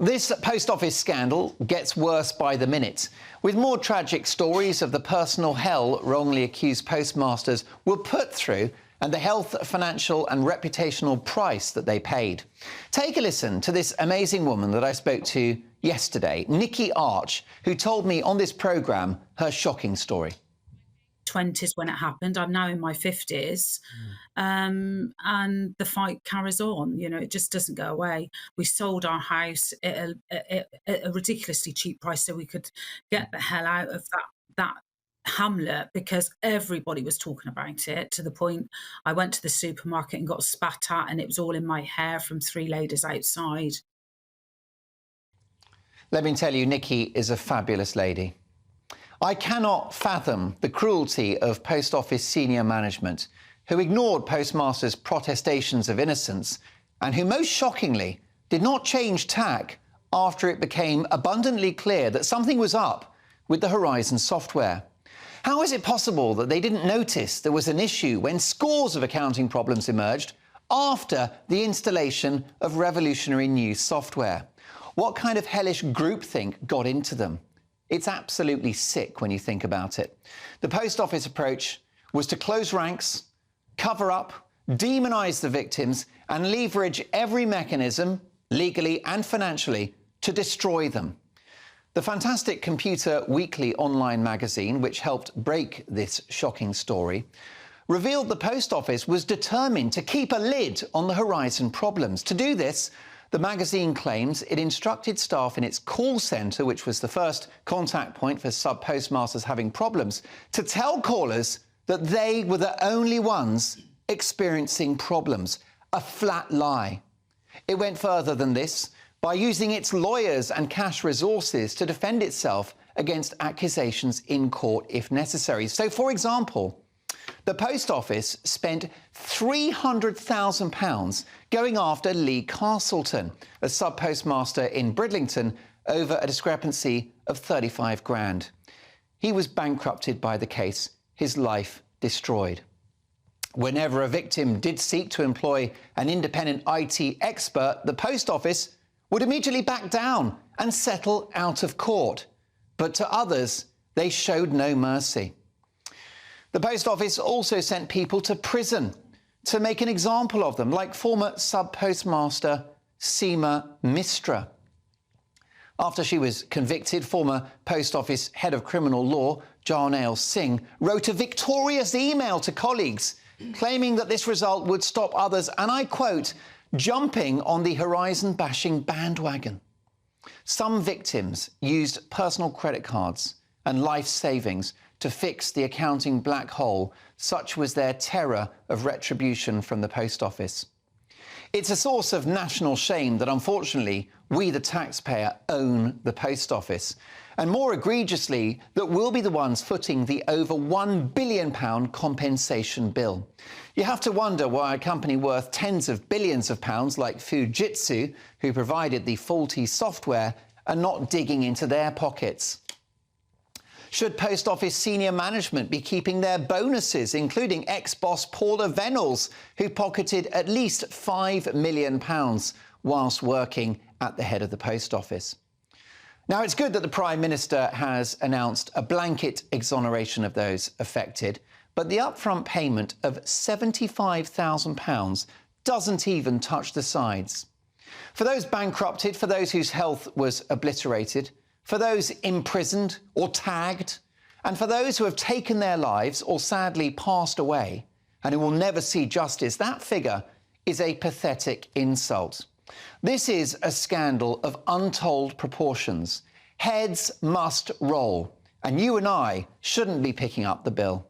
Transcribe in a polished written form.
This post office scandal gets worse by the minute, with more tragic stories of the personal hell wrongly accused postmasters were put through and the health, financial and reputational price that they paid. Take a listen to this amazing woman that I spoke to yesterday, Nikki Arch, who told me on this programme her shocking story. 20s when it happened. I'm now in my 50s, and the fight carries on. You know, it just doesn't go away. We sold our house at a ridiculously cheap price so we could get the hell out of that hamlet, because everybody was talking about it, to the point I went to the supermarket and got spat at, and it was all in my hair from 3 ladies outside. Let me tell you, Nikki is a fabulous lady. I cannot fathom the cruelty of Post Office senior management, who ignored postmasters' protestations of innocence and who, most shockingly, did not change tack after it became abundantly clear that something was up with the Horizon software. How is it possible that they didn't notice there was an issue when scores of accounting problems emerged after the installation of revolutionary new software? What kind of hellish groupthink got into them? It's absolutely sick when you think about it. The Post Office approach was to close ranks, cover up, demonise the victims and leverage every mechanism, legally and financially, to destroy them. The fantastic Computer Weekly online magazine, which helped break this shocking story, revealed the Post Office was determined to keep a lid on the Horizon problems. To do this, the magazine claims it instructed staff in its call centre, which was the first contact point for sub-postmasters having problems, to tell callers that they were the only ones experiencing problems. A flat lie. It went further than this by using its lawyers and cash resources to defend itself against accusations in court if necessary. So, for example, the Post Office spent £300,000 going after Lee Castleton, a sub-postmaster in Bridlington, over a discrepancy of 35 grand. He was bankrupted by the case, his life destroyed. Whenever a victim did seek to employ an independent IT expert, the Post Office would immediately back down and settle out of court. But to others, they showed no mercy. The Post Office also sent people to prison to make an example of them, like former sub-postmaster Seema Mistra. After she was convicted, former Post Office head of criminal law, Jarnail Singh, wrote a victorious email to colleagues claiming that this result would stop others, and I quote, jumping on the Horizon-bashing bandwagon. Some victims used personal credit cards and life savings to fix the accounting black hole. Such was their terror of retribution from the Post Office. It's a source of national shame that, unfortunately, we, the taxpayer, own the Post Office. And more egregiously, that we'll be the ones footing the over £1 billion compensation bill. You have to wonder why a company worth tens of billions of pounds like Fujitsu, who provided the faulty software, are not digging into their pockets. Should Post Office senior management be keeping their bonuses, including ex-boss Paula Venables, who pocketed at least £5 million whilst working at the head of the Post Office? Now, it's good that the Prime Minister has announced a blanket exoneration of those affected, but the upfront payment of £75,000 doesn't even touch the sides. For those bankrupted, for those whose health was obliterated, for those imprisoned or tagged, and for those who have taken their lives or sadly passed away and who will never see justice, that figure is a pathetic insult. This is a scandal of untold proportions. Heads must roll, and you and I shouldn't be picking up the bill.